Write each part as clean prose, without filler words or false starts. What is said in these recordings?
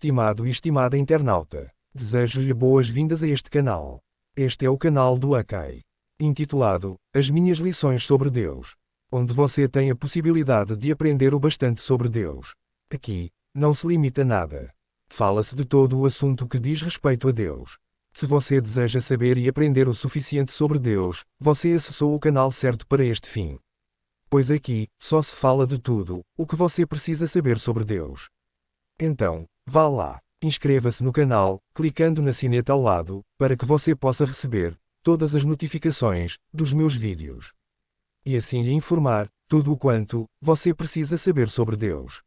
estimado e estimada internauta, desejo-lhe boas-vindas a este canal. Este é o canal do Akai, intitulado As Minhas Lições sobre Deus, onde você tem a possibilidade de aprender o bastante sobre Deus. Aqui, não se limita a nada. Fala-se de todo o assunto que diz respeito a Deus. Se você deseja saber e aprender o suficiente sobre Deus, você acessou o canal certo para este fim. Pois aqui, só se fala de tudo o que você precisa saber sobre Deus. Então, vá lá, inscreva-se no canal, clicando na sineta ao lado, para que você possa receber todas as notificações dos meus vídeos. E assim lhe informar tudo o quanto você precisa saber sobre Deus.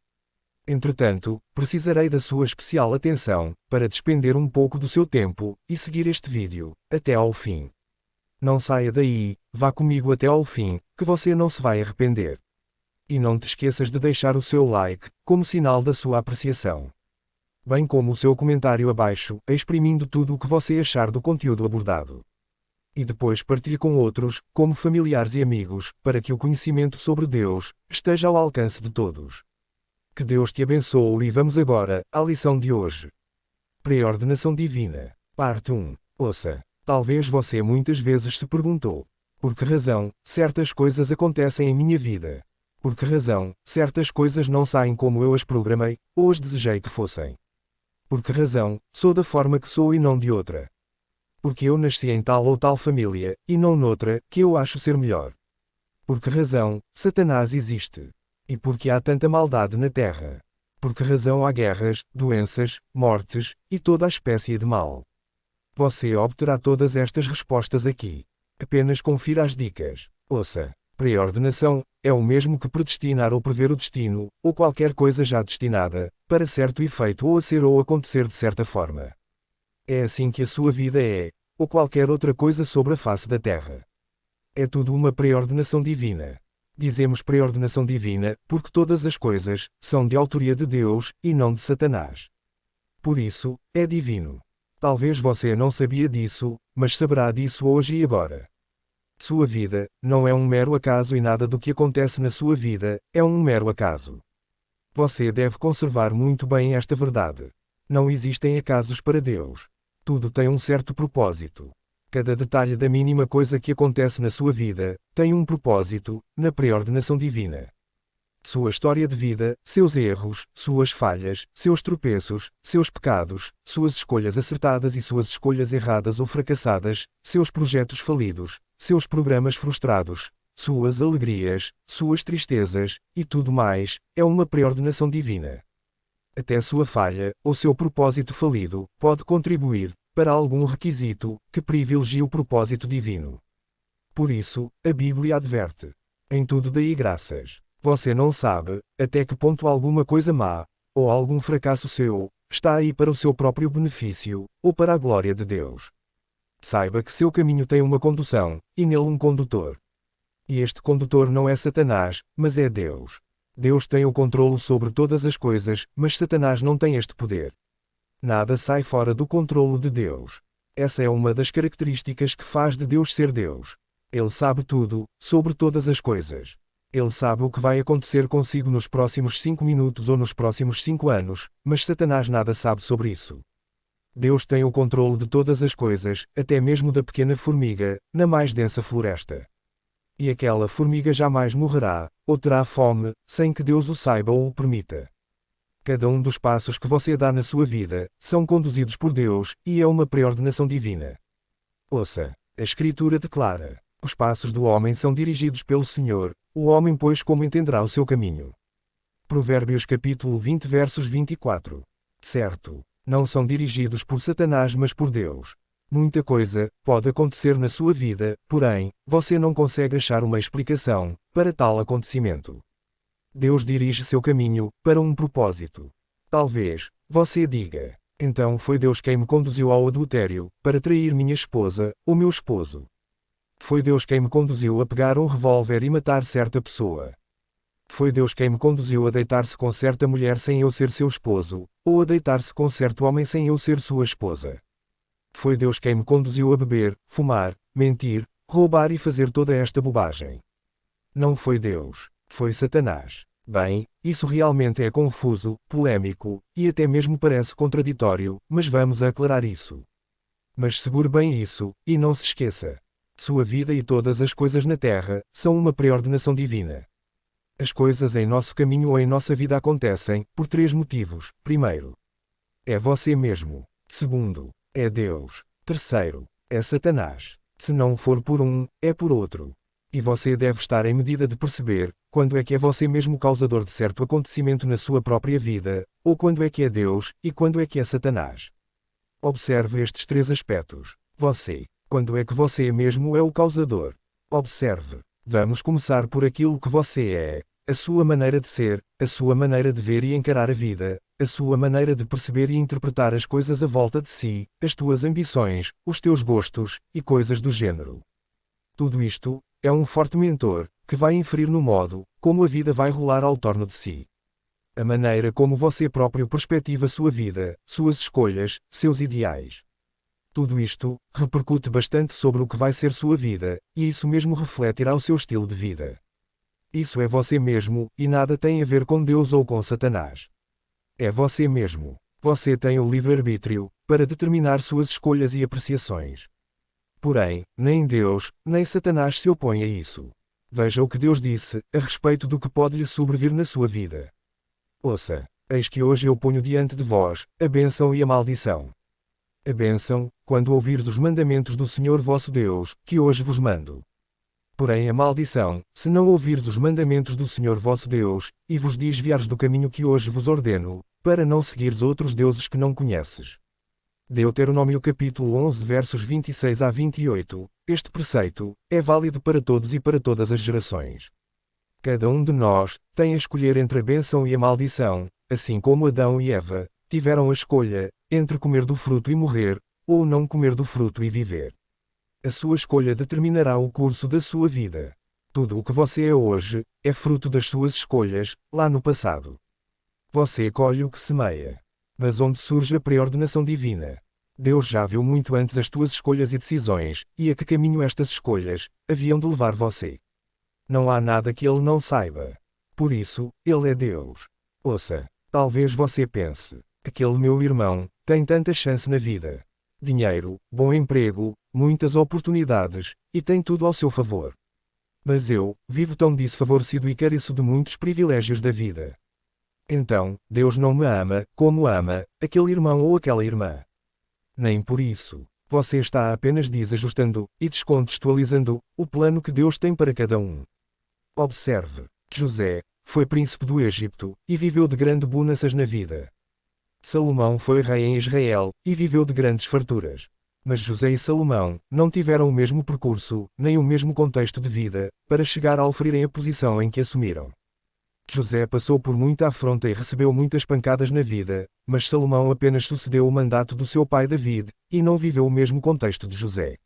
Entretanto, precisarei da sua especial atenção para despender um pouco do seu tempo e seguir este vídeo até ao fim. Não saia daí, vá comigo até ao fim, que você não se vai arrepender. E não te esqueças de deixar o seu like, como sinal da sua apreciação. Bem como o seu comentário abaixo, exprimindo tudo o que você achar do conteúdo abordado. E depois partilhe com outros, como familiares e amigos, para que o conhecimento sobre Deus esteja ao alcance de todos. Que Deus te abençoe e vamos agora à lição de hoje. Preordenação Divina. Parte 1. Ouça. Talvez você muitas vezes se perguntou: por que razão certas coisas acontecem em minha vida? Por que razão certas coisas não saem como eu as programei, ou as desejei que fossem? Por que razão sou da forma que sou e não de outra? Porque eu nasci em tal ou tal família, e não noutra, que eu acho ser melhor? Por que razão Satanás existe? E por que há tanta maldade na Terra? Por que razão há guerras, doenças, mortes, e toda a espécie de mal? Você obterá todas estas respostas aqui. Apenas confira as dicas. Ouça. Preordenação é o mesmo que predestinar ou prever o destino, ou qualquer coisa já destinada, para certo efeito ou a ser ou acontecer de certa forma. É assim que a sua vida é, ou qualquer outra coisa sobre a face da Terra. É tudo uma preordenação divina. Dizemos preordenação divina, porque todas as coisas são de autoria de Deus, e não de Satanás. Por isso, é divino. Talvez você não sabia disso, mas saberá disso hoje e agora. Sua vida não é um mero acaso e nada do que acontece na sua vida é um mero acaso. Você deve conservar muito bem esta verdade. Não existem acasos para Deus. Tudo tem um certo propósito. Cada detalhe da mínima coisa que acontece na sua vida tem um propósito, na preordenação divina. Sua história de vida, seus erros, suas falhas, seus tropeços, seus pecados, suas escolhas acertadas e suas escolhas erradas ou fracassadas, seus projetos falidos, seus programas frustrados, suas alegrias, suas tristezas, e tudo mais, é uma preordenação divina. Até sua falha, ou seu propósito falido, pode contribuir para algum requisito que privilegie o propósito divino. Por isso, a Bíblia adverte: em tudo dai graças. Você não sabe até que ponto alguma coisa má, ou algum fracasso seu, está aí para o seu próprio benefício, ou para a glória de Deus. Saiba que seu caminho tem uma condução, e nele um condutor. E este condutor não é Satanás, mas é Deus. Deus tem o controlo sobre todas as coisas, mas Satanás não tem este poder. Nada sai fora do controlo de Deus. Essa é uma das características que faz de Deus ser Deus. Ele sabe tudo, sobre todas as coisas. Ele sabe o que vai acontecer consigo nos próximos 5 minutos ou nos próximos 5 anos, mas Satanás nada sabe sobre isso. Deus tem o controlo de todas as coisas, até mesmo da pequena formiga, na mais densa floresta. E aquela formiga jamais morrerá, ou terá fome, sem que Deus o saiba ou o permita. Cada um dos passos que você dá na sua vida são conduzidos por Deus, e é uma preordenação divina. Ouça. A Escritura declara: os passos do homem são dirigidos pelo Senhor, o homem pois como entenderá o seu caminho. Provérbios capítulo 20 versos 24. Certo. Não são dirigidos por Satanás mas por Deus. Muita coisa pode acontecer na sua vida, porém, você não consegue achar uma explicação para tal acontecimento. Deus dirige seu caminho para um propósito. Talvez você diga: então foi Deus quem me conduziu ao adultério, para trair minha esposa, ou meu esposo. Foi Deus quem me conduziu a pegar um revólver e matar certa pessoa. Foi Deus quem me conduziu a deitar-se com certa mulher sem eu ser seu esposo, ou a deitar-se com certo homem sem eu ser sua esposa. Foi Deus quem me conduziu a beber, fumar, mentir, roubar e fazer toda esta bobagem. Não foi Deus, foi Satanás. Bem, isso realmente é confuso, polêmico, e até mesmo parece contraditório, mas vamos aclarar isso. Mas segure bem isso, e não se esqueça. Sua vida e todas as coisas na Terra são uma preordenação divina. As coisas em nosso caminho ou em nossa vida acontecem por três motivos. Primeiro, é você mesmo. Segundo, é Deus. Terceiro, é Satanás. Se não for por um, é por outro. E você deve estar em medida de perceber quando é que é você mesmo o causador de certo acontecimento na sua própria vida, ou quando é que é Deus, e quando é que é Satanás. Observe estes três aspectos. Você. Quando é que você mesmo é o causador? Observe. Vamos começar por aquilo que você é. A sua maneira de ser, a sua maneira de ver e encarar a vida, a sua maneira de perceber e interpretar as coisas à volta de si, as tuas ambições, os teus gostos, e coisas do gênero. Tudo isto é um forte mentor, que vai inferir no modo como a vida vai rolar ao torno de si. A maneira como você próprio perspectiva sua vida, suas escolhas, seus ideais. Tudo isto repercute bastante sobre o que vai ser sua vida, e isso mesmo refletirá o seu estilo de vida. Isso é você mesmo, e nada tem a ver com Deus ou com Satanás. É você mesmo. Você tem o livre-arbítrio para determinar suas escolhas e apreciações. Porém, nem Deus, nem Satanás se opõem a isso. Veja o que Deus disse a respeito do que pode lhe sobrevir na sua vida. Ouça, eis que hoje eu ponho diante de vós a bênção e a maldição. A bênção, quando ouvires os mandamentos do Senhor vosso Deus, que hoje vos mando. Porém a maldição, se não ouvires os mandamentos do Senhor vosso Deus, e vos desviares do caminho que hoje vos ordeno, para não seguires outros deuses que não conheces. Deuteronômio capítulo 11 versos 26 a 28, este preceito é válido para todos e para todas as gerações. Cada um de nós tem a escolher entre a bênção e a maldição, assim como Adão e Eva tiveram a escolha entre comer do fruto e morrer, ou não comer do fruto e viver. A sua escolha determinará o curso da sua vida. Tudo o que você é hoje é fruto das suas escolhas, lá no passado. Você colhe o que semeia. Mas onde surge a preordenação divina? Deus já viu muito antes as tuas escolhas e decisões, e a que caminho estas escolhas haviam de levar você. Não há nada que Ele não saiba. Por isso, Ele é Deus. Ouça, talvez você pense, aquele meu irmão tem tanta chance na vida. Dinheiro, bom emprego, muitas oportunidades, e tem tudo ao seu favor. Mas eu vivo tão desfavorecido e careço de muitos privilégios da vida. Então, Deus não me ama, como ama aquele irmão ou aquela irmã. Nem por isso. Você está apenas desajustando e descontextualizando o plano que Deus tem para cada um. Observe. José foi príncipe do Egito e viveu de grandes bonanças na vida. Salomão foi rei em Israel e viveu de grandes farturas. Mas José e Salomão não tiveram o mesmo percurso, nem o mesmo contexto de vida, para chegar a oferirem a posição em que assumiram. José passou por muita afronta e recebeu muitas pancadas na vida, mas Salomão apenas sucedeu o mandato do seu pai David, e não viveu o mesmo contexto de José.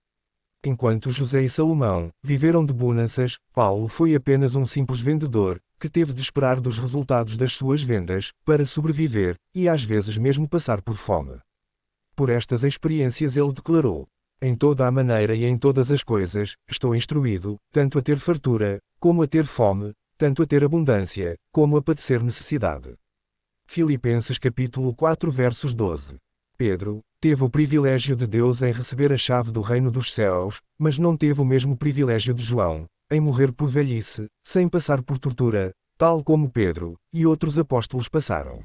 Enquanto José e Salomão viveram de bonanças, Paulo foi apenas um simples vendedor, que teve de esperar dos resultados das suas vendas, para sobreviver, e às vezes mesmo passar por fome. Por estas experiências ele declarou: em toda a maneira e em todas as coisas, estou instruído, tanto a ter fartura, como a ter fome, tanto a ter abundância, como a padecer necessidade. Filipenses capítulo 4 versos 12. Pedro teve o privilégio de Deus em receber a chave do reino dos céus, mas não teve o mesmo privilégio de João, em morrer por velhice, sem passar por tortura, tal como Pedro e outros apóstolos passaram.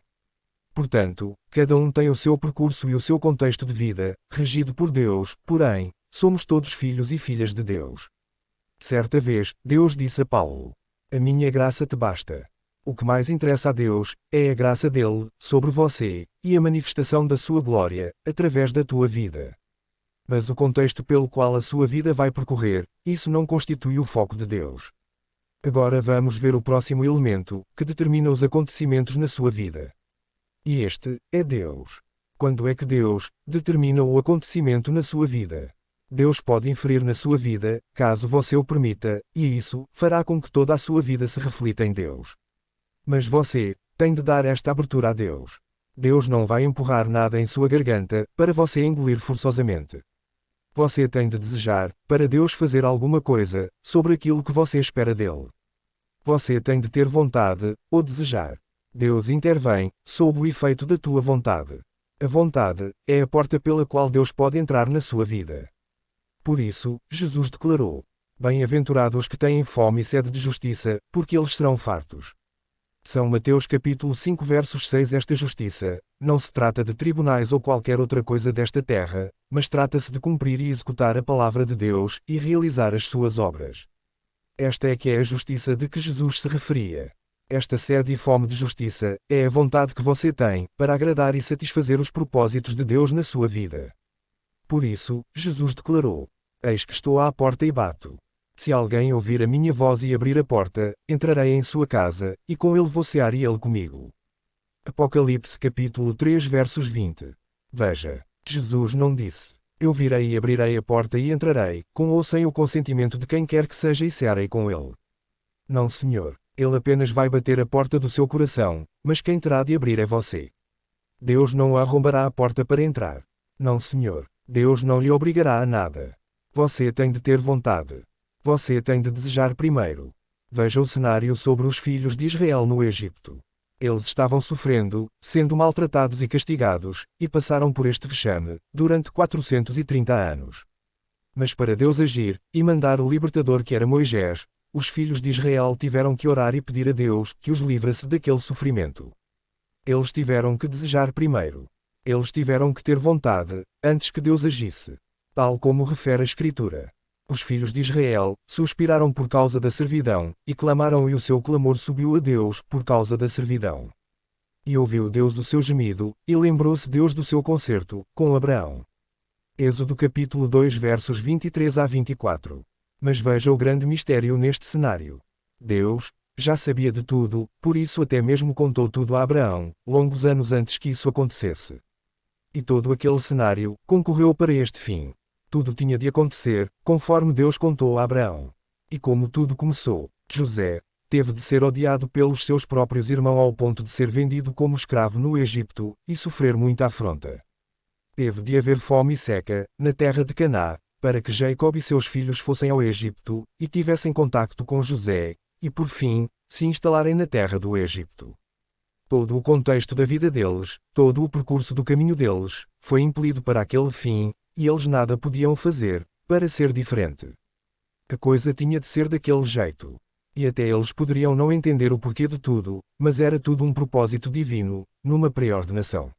Portanto, cada um tem o seu percurso e o seu contexto de vida, regido por Deus, porém, somos todos filhos e filhas de Deus. Certa vez, Deus disse a Paulo: a minha graça te basta. O que mais interessa a Deus é a graça dele sobre você e a manifestação da sua glória através da tua vida. Mas o contexto pelo qual a sua vida vai percorrer, isso não constitui o foco de Deus. Agora vamos ver o próximo elemento que determina os acontecimentos na sua vida. E este é Deus. Quando é que Deus determina o acontecimento na sua vida? Deus pode inferir na sua vida, caso você o permita, e isso fará com que toda a sua vida se reflita em Deus. Mas você tem de dar esta abertura a Deus. Deus não vai empurrar nada em sua garganta para você engolir forçosamente. Você tem de desejar para Deus fazer alguma coisa sobre aquilo que você espera dele. Você tem de ter vontade, ou desejar. Deus intervém, sob o efeito da tua vontade. A vontade é a porta pela qual Deus pode entrar na sua vida. Por isso, Jesus declarou: Bem-aventurados os que têm fome e sede de justiça, porque eles serão fartos. São Mateus capítulo 5 versos 6. Esta justiça não se trata de tribunais ou qualquer outra coisa desta terra, mas trata-se de cumprir e executar a palavra de Deus e realizar as suas obras. Esta é que é a justiça de que Jesus se referia. Esta sede e fome de justiça é a vontade que você tem para agradar e satisfazer os propósitos de Deus na sua vida. Por isso, Jesus declarou: Eis que estou à porta e bato. Se alguém ouvir a minha voz e abrir a porta, entrarei em sua casa, e com ele vou cear e ele comigo. Apocalipse capítulo 3 versos 20. Veja, Jesus não disse: Eu virei e abrirei a porta e entrarei, com ou sem o consentimento de quem quer que seja e cearei com ele. Não, Senhor. Ele apenas vai bater a porta do seu coração, mas quem terá de abrir é você. Deus não arrombará a porta para entrar. Não, Senhor. Deus não lhe obrigará a nada. Você tem de ter vontade. Você tem de desejar primeiro. Veja o cenário sobre os filhos de Israel no Egito. Eles estavam sofrendo, sendo maltratados e castigados, e passaram por este vexame, durante 430 anos. Mas para Deus agir, e mandar o libertador que era Moisés, os filhos de Israel tiveram que orar e pedir a Deus que os livrasse daquele sofrimento. Eles tiveram que desejar primeiro. Eles tiveram que ter vontade, antes que Deus agisse. Tal como refere a Escritura. Os filhos de Israel suspiraram por causa da servidão, e clamaram e o seu clamor subiu a Deus por causa da servidão. E ouviu Deus o seu gemido, e lembrou-se Deus do seu concerto, com Abraão. Êxodo capítulo 2 versos 23 a 24. Mas veja o grande mistério neste cenário. Deus já sabia de tudo, por isso até mesmo contou tudo a Abraão, longos anos antes que isso acontecesse. E todo aquele cenário concorreu para este fim. Tudo tinha de acontecer, conforme Deus contou a Abraão. E como tudo começou, José teve de ser odiado pelos seus próprios irmãos ao ponto de ser vendido como escravo no Egito, e sofrer muita afronta. Teve de haver fome e seca, na terra de Canaã, para que Jacob e seus filhos fossem ao Egito, e tivessem contacto com José, e por fim, se instalarem na terra do Egito. Todo o contexto da vida deles, todo o percurso do caminho deles, foi impelido para aquele fim, e eles nada podiam fazer para ser diferente. A coisa tinha de ser daquele jeito. E até eles poderiam não entender o porquê de tudo, mas era tudo um propósito divino, numa pré-ordenação.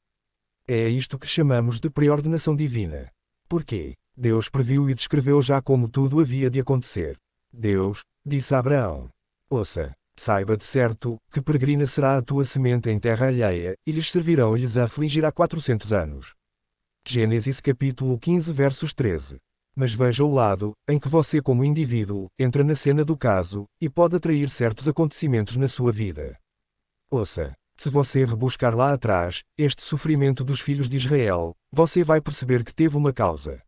É isto que chamamos de pré-ordenação divina. Porquê? Deus previu e descreveu já como tudo havia de acontecer. Deus disse a Abraão: Ouça, saiba de certo, que peregrina será a tua semente em terra alheia, e lhes servirão e lhes afligirá 400 anos. Gênesis capítulo 15 versos 13. Mas veja o lado, em que você como indivíduo, entra na cena do caso, e pode atrair certos acontecimentos na sua vida. Ouça, se você rebuscar lá atrás, este sofrimento dos filhos de Israel, você vai perceber que teve uma causa.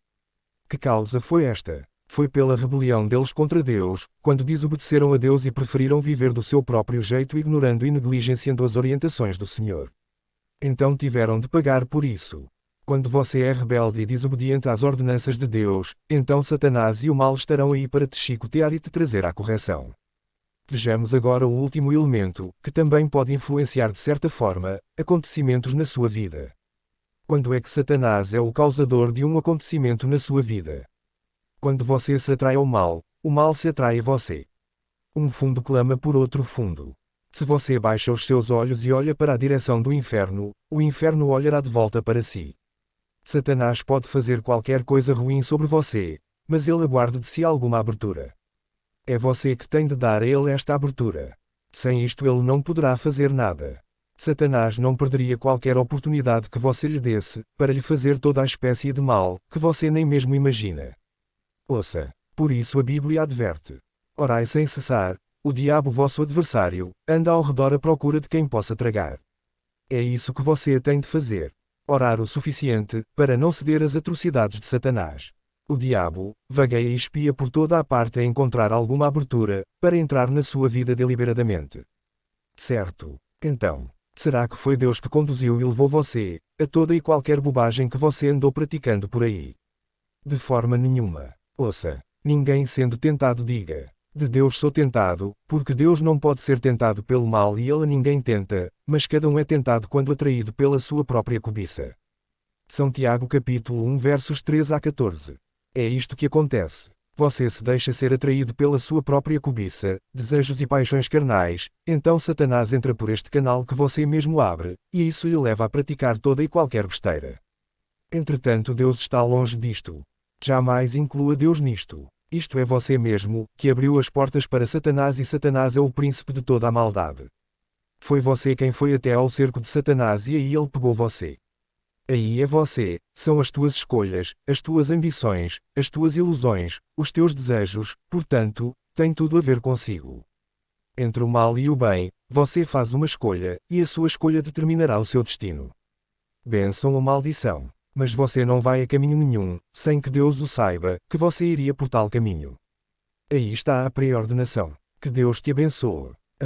Que causa foi esta? Foi pela rebelião deles contra Deus, quando desobedeceram a Deus e preferiram viver do seu próprio jeito ignorando e negligenciando as orientações do Senhor. Então tiveram de pagar por isso. Quando você é rebelde e desobediente às ordenanças de Deus, então Satanás e o mal estarão aí para te chicotear e te trazer à correção. Vejamos agora o último elemento, que também pode influenciar de certa forma, acontecimentos na sua vida. Quando é que Satanás é o causador de um acontecimento na sua vida? Quando você se atrai ao mal, o mal se atrai a você. Um fundo clama por outro fundo. Se você baixa os seus olhos e olha para a direção do inferno, o inferno olhará de volta para si. Satanás pode fazer qualquer coisa ruim sobre você, mas ele aguarda de si alguma abertura. É você que tem de dar a ele esta abertura. Sem isto ele não poderá fazer nada. Satanás não perderia qualquer oportunidade que você lhe desse, para lhe fazer toda a espécie de mal, que você nem mesmo imagina. Ouça, por isso a Bíblia adverte: orai sem cessar, o diabo vosso adversário, anda ao redor à procura de quem possa tragar. É isso que você tem de fazer. Orar o suficiente, para não ceder às atrocidades de Satanás. O diabo vagueia e espia por toda a parte a encontrar alguma abertura, para entrar na sua vida deliberadamente. Certo. Então, será que foi Deus que conduziu e levou você a toda e qualquer bobagem que você andou praticando por aí? De forma nenhuma. Ouça, ninguém sendo tentado diga: De Deus sou tentado, porque Deus não pode ser tentado pelo mal e ele a ninguém tenta, mas cada um é tentado quando atraído pela sua própria cobiça. São Tiago capítulo 1 versos 13 a 14. É isto que acontece. Você se deixa ser atraído pela sua própria cobiça, desejos e paixões carnais, então Satanás entra por este canal que você mesmo abre, e isso lhe leva a praticar toda e qualquer besteira. Entretanto, Deus está longe disto. Jamais inclua Deus nisto. Isto é você mesmo, que abriu as portas para Satanás e Satanás é o príncipe de toda a maldade. Foi você quem foi até ao cerco de Satanás e aí ele pegou você. Aí é você, são as tuas escolhas, as tuas ambições, as tuas ilusões, os teus desejos, portanto, tem tudo a ver consigo. Entre o mal e o bem, você faz uma escolha, e a sua escolha determinará o seu destino. Bênção ou maldição. Mas você não vai a caminho nenhum, sem que Deus o saiba, que você iria por tal caminho. Aí está a pré-ordenação. Que Deus te abençoe.